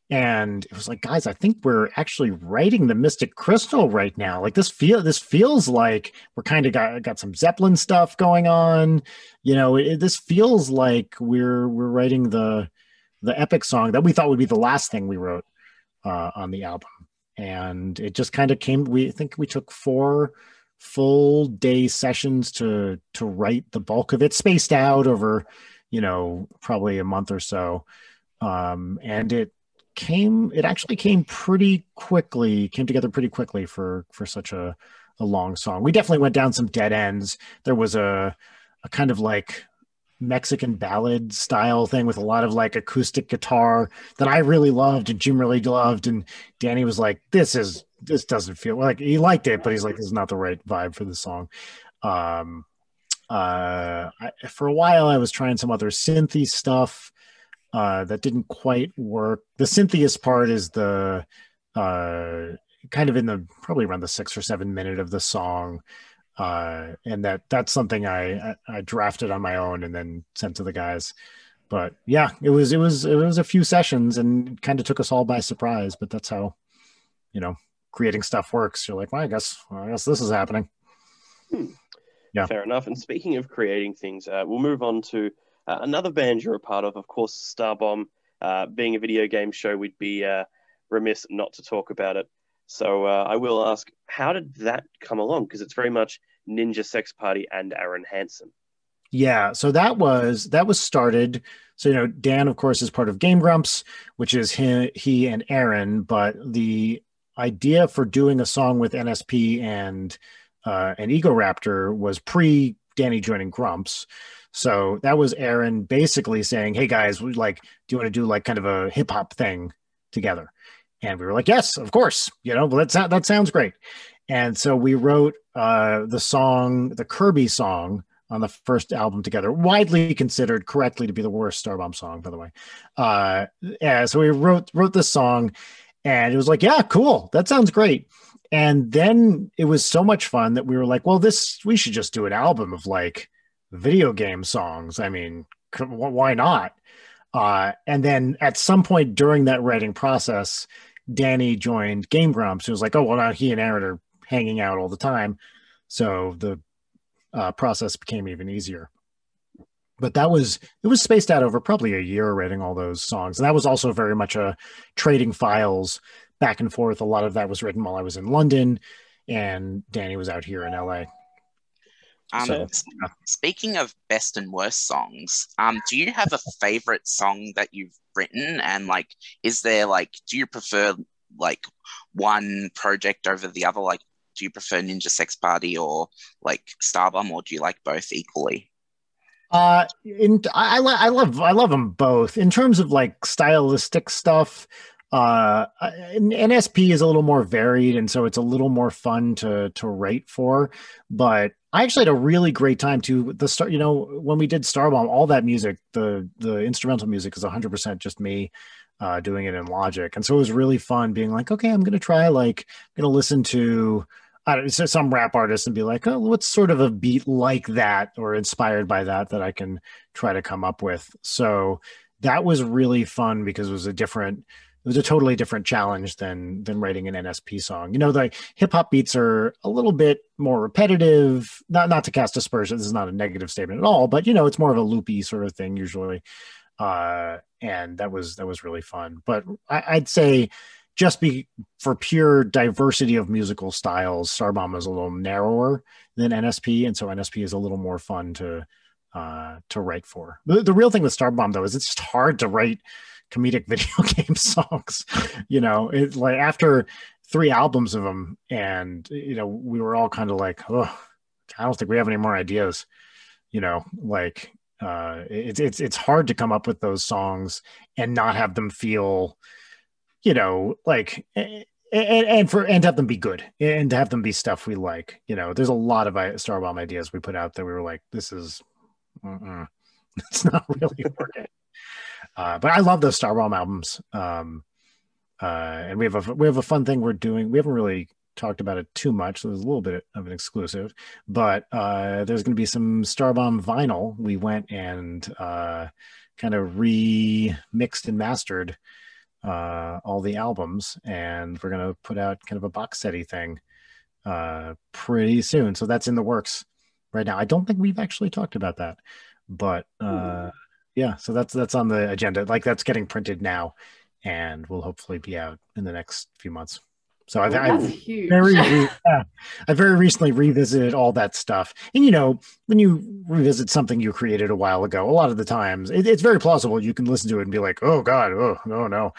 and it was like, guys, I think we're actually writing The Mystic Crystal right now. Like this feels like we're kind of got some Zeppelin stuff going on. This feels like we're writing the epic song that we thought would be the last thing we wrote on the album. And it just kind of came, we think we took 4 full day sessions to write the bulk of it, spaced out over, probably a month or so. And it actually came pretty quickly, came together pretty quickly for such a long song. We definitely went down some dead ends. There was a kind of like Mexican ballad style thing with a lot of like acoustic guitar that I really loved and Jim really loved, and Danny was like, this doesn't feel like, he liked it, but he's like, this is not the right vibe for the song. For a while I was trying some other synthy stuff that didn't quite work. The synthiest part is the kind of in the probably around the 6 or 7 minute of the song. And that's something I drafted on my own and then sent to the guys. But yeah, it was a few sessions and it kind of took us all by surprise, but that's how, creating stuff works. You're like, well, I guess this is happening. Yeah. Fair enough. And speaking of creating things, we'll move on to another band you're a part of course, Starbomb. Being a video game show, we'd be remiss not to talk about it. So I will ask, how did that come along? Because it's very much Ninja Sex Party and Aaron Hansen. Yeah, so that was started. So Dan, of course, is part of Game Grumps, which is he and Aaron. But the idea for doing a song with NSP and Ego Raptor was pre Danny joining Grumps. So that was Aaron basically saying, "Hey guys, do you want to do like kind of a hip hop thing together?" And we were like, yes, of course, that sounds great. And so we wrote the Kirby song on the first album together, widely considered correctly to be the worst Starbomb song, by the way. So we wrote this song, and it was like, yeah, cool. That sounds great. And then it was so much fun that we were like, well, we should just do an album of like video game songs. I mean, why not? And then at some point during that writing process, Danny joined Game Grumps. It was like, oh, well, now he and Aaron are hanging out all the time. So the process became even easier. But it was spaced out over probably a year writing all those songs. And that was also very much a trading files back and forth. A lot of that was written while I was in London and Danny was out here in LA. Speaking of best and worst songs, do you have a favorite song that you've written? And like, is there like, do you prefer like one project over the other? Like, do you prefer Ninja Sex Party or like Starbomb, or do you like both equally? I love them both. In terms of like stylistic stuff, NSP is a little more varied, and so it's a little more fun to write for. But I actually had a really great time too. When we did Starbomb, all that music, the instrumental music is 100% just me doing it in Logic, and so it was really fun being like, okay, I'm gonna listen to some rap artist and be like, oh, what's sort of a beat like that or inspired by that I can try to come up with. So that was really fun because it was a totally different challenge than writing an NSP song. The hip hop beats are a little bit more repetitive, not to cast aspersions. This is not a negative statement at all, but it's more of a loopy sort of thing usually. And that was really fun. But I'd say just for pure diversity of musical styles, Starbomb is a little narrower than NSP. And so NSP is a little more fun to write for. The real thing with Starbomb though, is it's just hard to write comedic video game songs. It's like after 3 albums of them, and we were all kind of like, oh, I don't think we have any more ideas. It's hard to come up with those songs and not have them feel like and to have them be good and to have them be stuff we like. There's a lot of Starbomb ideas we put out that we were like, this is it's not really working. But I love those Starbomb albums. And we have a fun thing we're doing. We haven't really talked about it too much, so there's a little bit of an exclusive, but there's going to be some Starbomb vinyl. We went and kind of remixed and mastered all the albums, and we're going to put out kind of a box setty thing pretty soon. So that's in the works right now. I don't think we've actually talked about that, but yeah, so that's on the agenda. Like that's getting printed now and will hopefully be out in the next few months. So I've very recently revisited all that stuff. And when you revisit something you created a while ago, a lot of the times it's very plausible. You can listen to it and be like, oh God, oh no.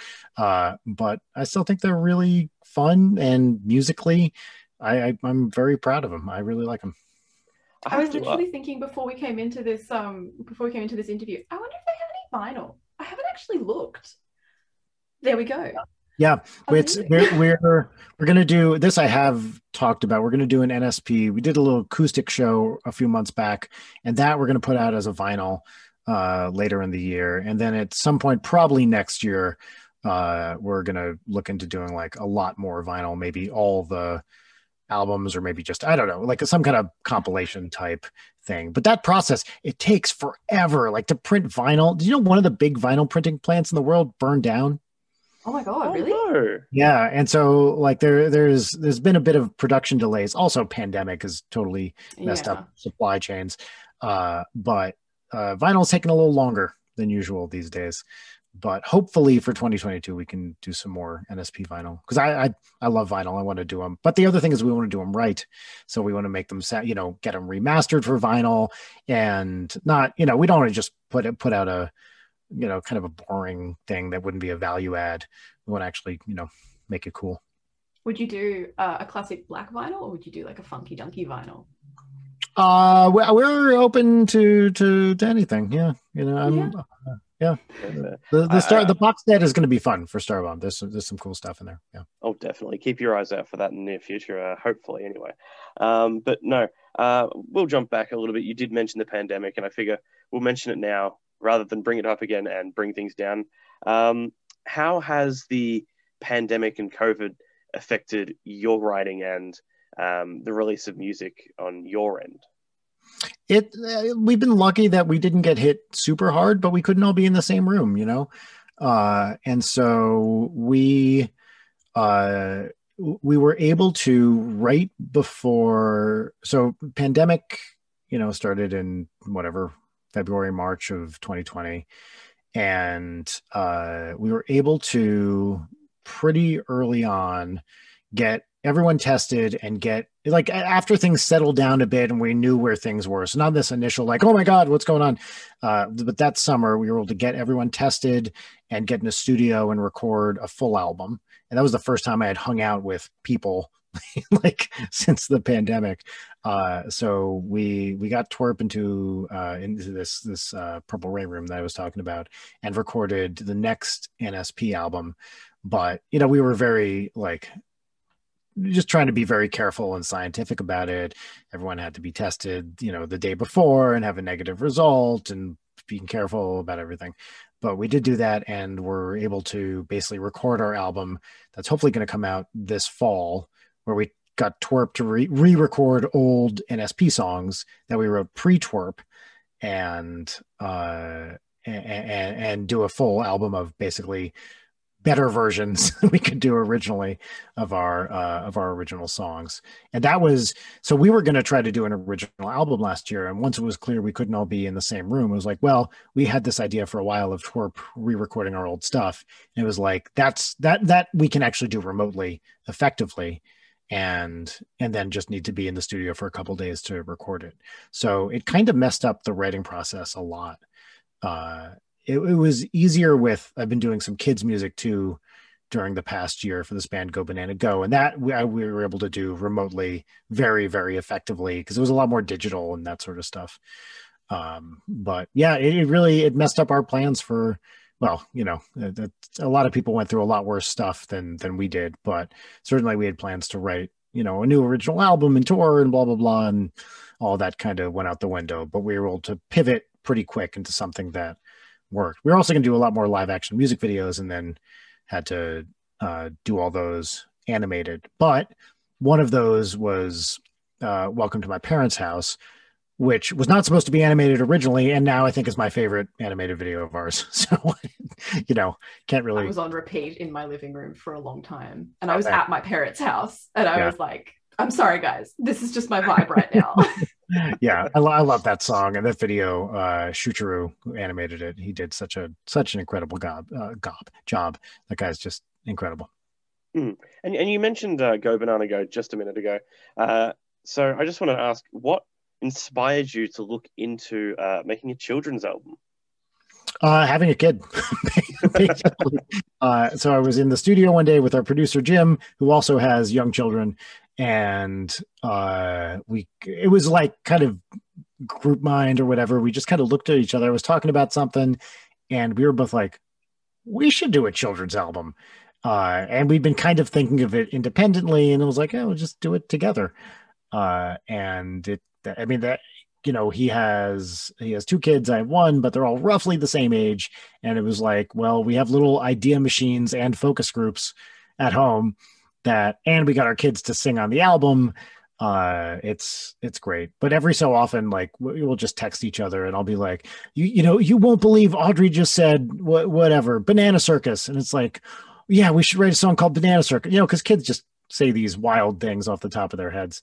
But I still think they're really fun, and musically, I'm very proud of them. I really like them. I was literally thinking before we came into this interview, I wonder if they have any vinyl. I haven't actually looked. There we go. Yeah, we're going to do this. I have talked about. We're going to do an NSP. We did a little acoustic show a few months back, and that we're going to put out as a vinyl later in the year. And then at some point, probably next year, we're going to look into doing like a lot more vinyl, maybe all the albums, or maybe just, I don't know, like some kind of compilation type thing. But that process, it takes forever, like to print vinyl. Did you know one of the big vinyl printing plants in the world burned down? Oh my God, really? No. Yeah. And so like there's been a bit of production delays. Also pandemic has totally messed up supply chains. But vinyl's taking a little longer than usual these days. But hopefully for 2022, we can do some more NSP vinyl, because I love vinyl. I want to do them. But the other thing is we want to do them right. So we want to make them, get them remastered for vinyl, and not, we don't want to just put out a, kind of a boring thing that wouldn't be a value add. We want to actually, make it cool. Would you do a classic black vinyl, or would you do like a funky dunky vinyl? We're open to anything. Yeah. Yeah. The box set is going to be fun for Starbomb. There's some cool stuff in there. Yeah. Oh, definitely. Keep your eyes out for that in the near future, hopefully anyway. But no, we'll jump back a little bit. You did mention the pandemic, and I figure we'll mention it now rather than bring it up again and bring things down. How has the pandemic and COVID affected your writing and the release of music on your end? We've been lucky that we didn't get hit super hard, but we couldn't all be in the same room, and so we were able to right before. So pandemic, started in whatever February, March of 2020, and we were able to pretty early on get everyone tested and get, like, after things settled down a bit and we knew where things were. So not this initial, like, oh my God, what's going on? But that summer we were able to get everyone tested and get in a studio and record a full album. And that was the first time I had hung out with people like since the pandemic. So we got TWRP into this Purple Rain room that I was talking about and recorded the next NSP album. But, we were very just trying to be very careful and scientific about it. Everyone had to be tested, the day before and have a negative result, and being careful about everything. But we did do that, and we're able to basically record our album that's hopefully going to come out this fall, where we got TWRP to re-record old NSP songs that we wrote pre-TWRP and do a full album of basically better versions we could do originally of our original songs. And that was, so we were going to try to do an original album last year, and once it was clear we couldn't all be in the same room, it was like, well, we had this idea for a while of TWRP re-recording our old stuff, and it was like, that we can actually do remotely effectively, and then just need to be in the studio for a couple days to record it. So it kind of messed up the writing process a lot. It was easier with, I've been doing some kids music too during the past year for this band Go Banana Go, and that we were able to do remotely very, very effectively because it was a lot more digital and that sort of stuff. But yeah, it messed up our plans for, well, a lot of people went through a lot worse stuff than we did, but certainly we had plans to write, a new original album and tour and blah, blah, blah, and all that kind of went out the window, but we were able to pivot pretty quick into something that worked. We were also going to do a lot more live action music videos, and then had to do all those animated. But one of those was Welcome to My Parents' House, which was not supposed to be animated originally, and now I think is my favorite animated video of ours. So, can't really. I was on repeat in my living room for a long time, and I was at my parents' house, and I was like, I'm sorry, guys, this is just my vibe right now. Yeah, I love that song and that video. Shuchuru, who animated it, he did such an incredible job. That guy's just incredible. And you mentioned Go Banana Go just a minute ago. So I just want to ask, what inspired you to look into making a children's album? Having a kid, basically. So I was in the studio one day with our producer Jim, who also has young children, and it was like kind of group mind or whatever. We just kind of looked at each other. I was talking about something, and we were both like, we should do a children's album. And we'd been kind of thinking of it independently, and it was like, we'll just do it together. He has 2 kids, I have 1, but they're all roughly the same age. And it was like, well, we have little idea machines and focus groups at home and we got our kids to sing on the album. It's great. But every so often, like, we'll just text each other, and I'll be like, you won't believe Audrey just said whatever, Banana Circus. And it's like, yeah, we should write a song called Banana Circus, because kids just say these wild things off the top of their heads.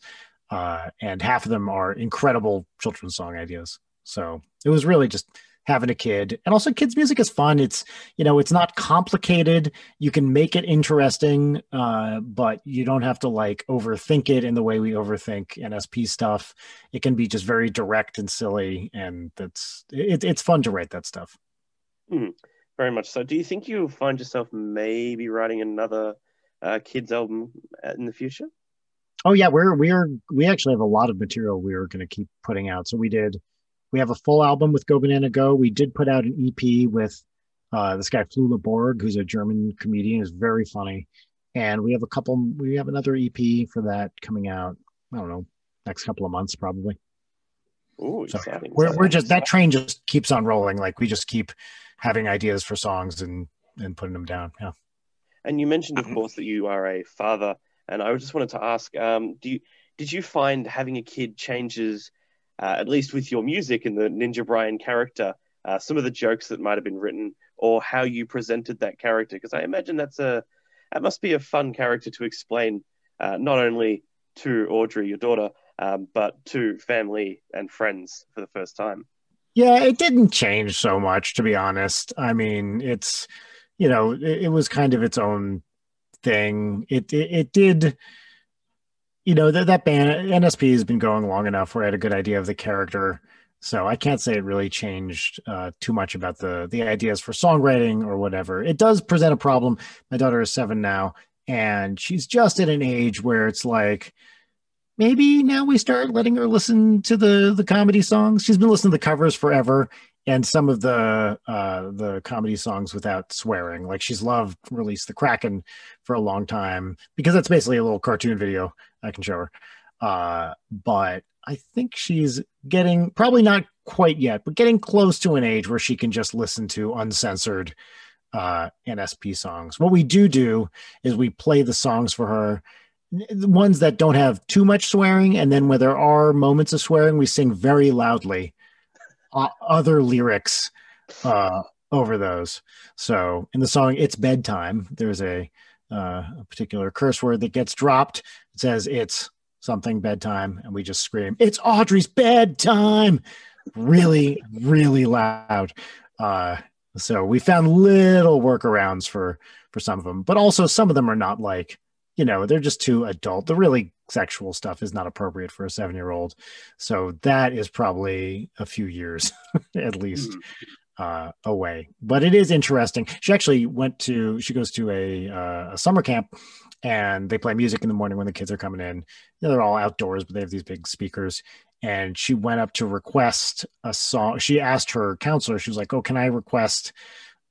And half of them are incredible children's song ideas. So it was really just having a kid. And also, kids music is fun. It's, it's not complicated. You can make it interesting, but you don't have to overthink it in the way we overthink NSP stuff. It can be just very direct and silly, and it's fun to write that stuff. Very much so. Do you think you'll find yourself maybe writing another kids album in the future? Oh yeah, we actually have a lot of material we're going to keep putting out. So we have a full album with Go Banana Go. We did put out an EP with this guy Flula Borg, who's a German comedian, is very funny. And we have another EP for that coming out, I don't know, next couple of months probably. Ooh, exciting. We're just, that train just keeps on rolling. Like, we just keep having ideas for songs and putting them down. Yeah. And you mentioned, of course, that you are a father. And I just wanted to ask, did you find having a kid changes at least with your music and the Ninja Brian character, some of the jokes that might have been written or how you presented that character? Because I imagine that must be a fun character to explain, not only to Audrey, your daughter, but to family and friends for the first time. Yeah, it didn't change so much, to be honest. I mean, it's, it was kind of its own thing. It did, that band, NSP, has been going long enough where I had a good idea of the character. So I can't say it really changed too much about the ideas for songwriting or whatever. It does present a problem. My daughter is 7 now, and she's just at an age where it's like, maybe now we start letting her listen to the comedy songs. She's been listening to the covers forever, and some of the comedy songs without swearing. Like, she's loved Release the Kraken for a long time because that's basically a little cartoon video I can show her. But I think she's getting, probably not quite yet, but getting close to an age where she can just listen to uncensored NSP songs. What we do is we play the songs for her, the ones that don't have too much swearing, and then where there are moments of swearing, we sing very loudly other lyrics over those. So in the song It's Bedtime, there's a particular curse word that gets dropped. It says it's something bedtime, and we just scream, "It's Audrey's bedtime," really, really loud. So we found little workarounds for some of them, but also some of them are not like, they're just too adult. The really sexual stuff is not appropriate for a 7-year-old. So that is probably a few years at least away. But it is interesting. She actually she goes to a summer camp, and they play music in the morning when the kids are coming in. They're all outdoors, but they have these big speakers. And she went up to request a song. She asked her counselor, she was like, "Oh, can I request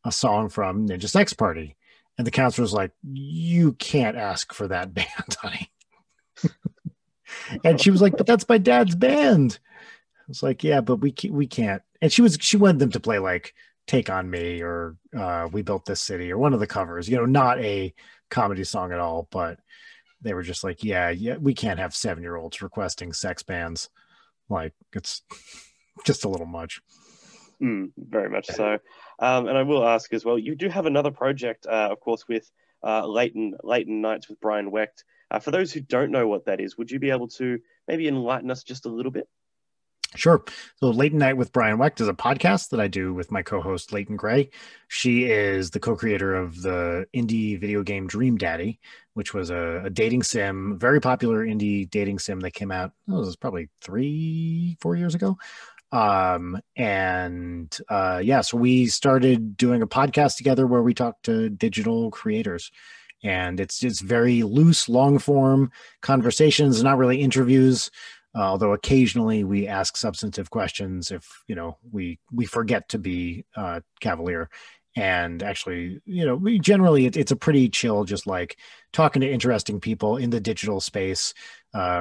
a song from Ninja Sex Party?" And the counselor was like, "You can't ask for that band, honey." And she was like, "But that's my dad's band." I was like, "Yeah, but we can't." And she wanted them to play like "Take on Me" or "We Built This City" or one of the covers, not a comedy song at all. But they were just like, yeah, we can't have 7-year-olds requesting sex bands. Like, it's just a little much. Very much so. And I will ask as well, you do have another project, of course, with Late Nights with Brian Wecht. For those who don't know what that is, would you be able to maybe enlighten us just a little bit? Sure. So Late Night with Brian Wecht is a podcast that I do with my co-host Leighton Gray. She is the co-creator of the indie video game Dream Daddy, which was a dating sim, very popular indie dating sim that came out, it was probably 3-4 years ago. So we started doing a podcast together where we talk to digital creators, and it's very loose, long form conversations, not really interviews. Although occasionally we ask substantive questions if, we forget to be cavalier. And actually, it's a pretty chill, just like talking to interesting people in the digital space.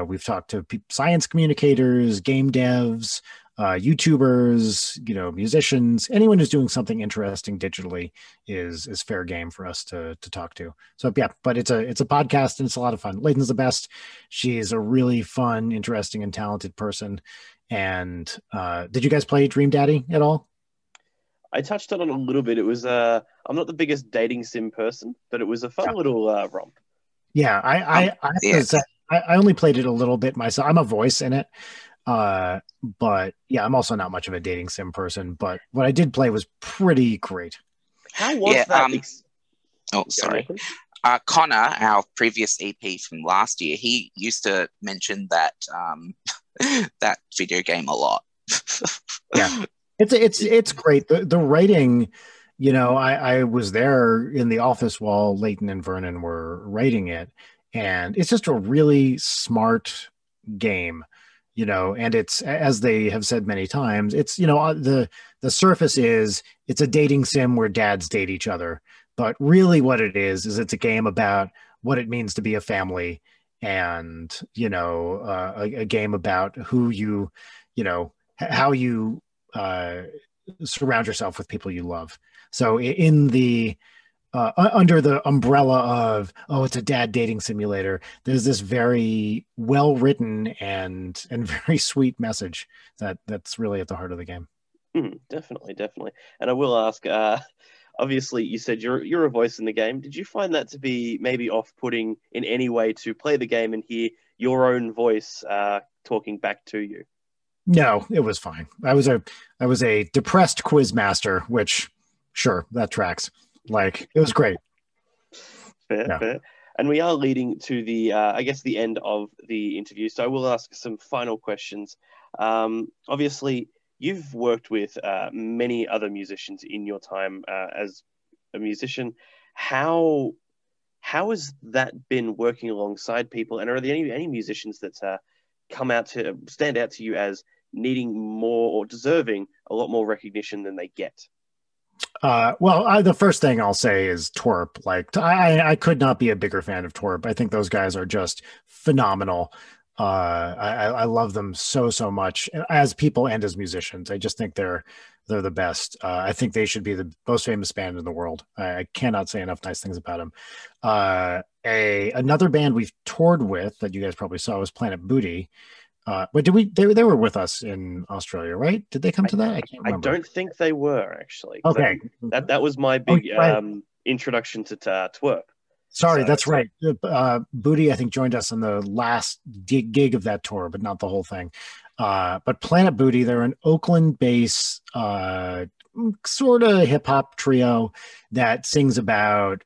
We've talked to science communicators, game devs, YouTubers, musicians. Anyone who's doing something interesting digitally is fair game for us to talk to. So yeah, but it's a podcast, and it's a lot of fun. Leighton's the best. She's a really fun, interesting, and talented person. And did you guys play Dream Daddy at all? I touched on it a little bit. It was I'm not the biggest dating sim person, but it was a fun little romp. Yeah, I have to say, I only played it a little bit myself. I'm a voice in it. But yeah, I'm also not much of a dating sim person, but what I did play was pretty great. How was that? Sorry. Connor, our previous EP from last year, he used to mention that that video game a lot. Yeah, it's great. The writing, I was there in the office while Leighton and Vernon were writing it, and it's just a really smart game. And it's, as they have said many times, it's, the surface is, it's a dating sim where dads date each other. But really what it is it's a game about what it means to be a family, and, a game about who you, how you surround yourself with people you love. So in the under the umbrella of, oh, it's a dad dating simulator, there's this very well written and very sweet message that's really at the heart of the game. Definitely. And I will ask, obviously you said you're a voice in the game. Did you find that to be maybe off-putting in any way to play the game and hear your own voice talking back to you? No, it was fine. I was a depressed quiz master, which sure, that tracks. Like, it was great. Fair. And we are leading to the, I guess, the end of the interview. So I will ask some final questions. Obviously, you've worked with many other musicians in your time as a musician. How has that been working alongside people? And are there any musicians that stand out to you as needing more or deserving a lot more recognition than they get? Well, the first thing I'll say is TWRP. Like, I could not be a bigger fan of TWRP. I think those guys are just phenomenal. I love them so much as people and as musicians. I just think they're the best. I think they should be the most famous band in the world. I cannot say enough nice things about them. Another band we've toured with that you guys probably saw was Planet Booty. But they were with us in Australia, right? Did they come to that? I can't remember. I don't think they were, actually. Okay. That was my big introduction to TWRP. Sorry, that's right. Booty, I think, joined us on the last gig of that tour, but not the whole thing. But Planet Booty, they're an Oakland-based sort of hip-hop trio that sings about,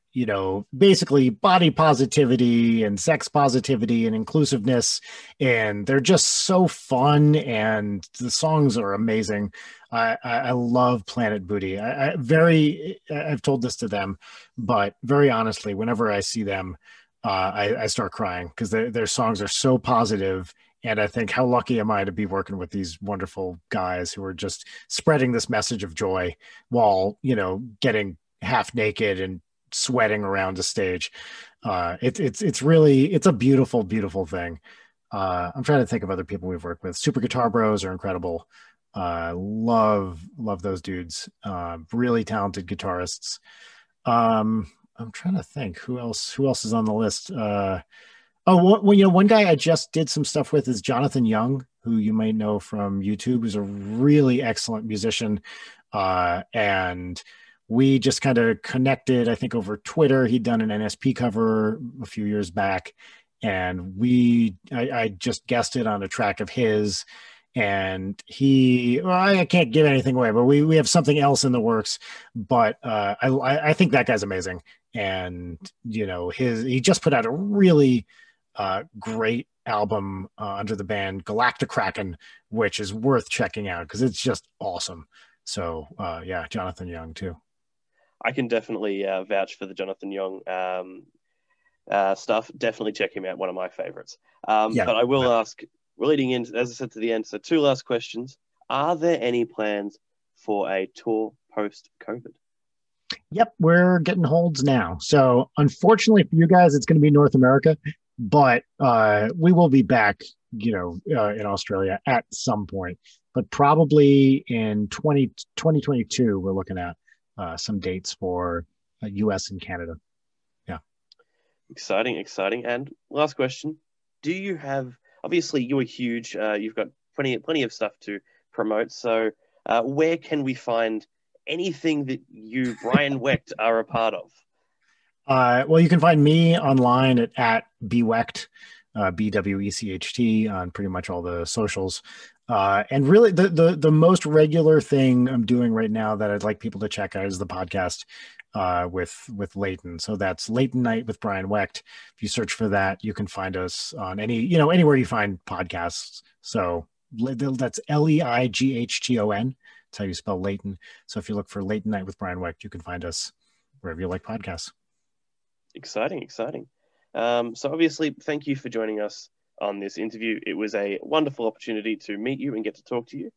basically body positivity and sex positivity and inclusiveness. And they're just so fun, and the songs are amazing. I love Planet Booty. I've told this to them, but very honestly, whenever I see them, I start crying because their songs are so positive. And I think, how lucky am I to be working with these wonderful guys who are just spreading this message of joy while, getting half naked and sweating around a stage. It's a beautiful, beautiful thing. I'm trying to think of other people we've worked with. Super Guitar Bros are incredible. Love those dudes. Really talented guitarists. I'm trying to think who else is on the list. One guy I just did some stuff with is Jonathan Young, who you might know from YouTube, who's a really excellent musician. And we just kind of connected, I think, over Twitter. He'd done an NSP cover a few years back, and I just guested on a track of his. And I can't give anything away, but we have something else in the works. But I think that guy's amazing. And, he just put out a really great album under the band Galactic Kraken, which is worth checking out because it's just awesome. So Jonathan Young too. I can definitely vouch for the Jonathan Young stuff. Definitely check him out. One of my favorites. But I will ask, we're leading in, as I said, to the end. So 2 last questions. Are there any plans for a tour post-COVID? Yep, we're getting holds now. So unfortunately for you guys, it's going to be North America. But we will be back, in Australia at some point. But probably in 2022, we're looking at some dates for US and Canada. Yeah. Exciting. And last question. Do you have, obviously you are huge, you've got plenty of stuff to promote. So where can we find anything that you, Brian Wecht, are a part of? Well, you can find me online at bwecht, BWECHT, on pretty much all the socials. And really, the most regular thing I'm doing right now that I'd like people to check out is the podcast with Leighton. So that's Leighton Night with Brian Wecht. If you search for that, you can find us on anywhere you find podcasts. So that's Leighton. That's how you spell Leighton. So if you look for Leighton Night with Brian Wecht, you can find us wherever you like podcasts. Exciting. So obviously, thank you for joining us on this interview. It was a wonderful opportunity to meet you and get to talk to you.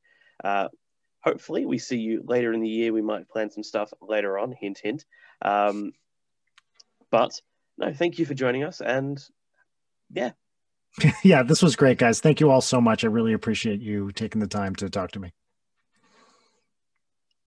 Hopefully, we see you later in the year. We might plan some stuff later on, hint, hint. But no, thank you for joining us. And yeah. Yeah, this was great, guys. Thank you all so much. I really appreciate you taking the time to talk to me.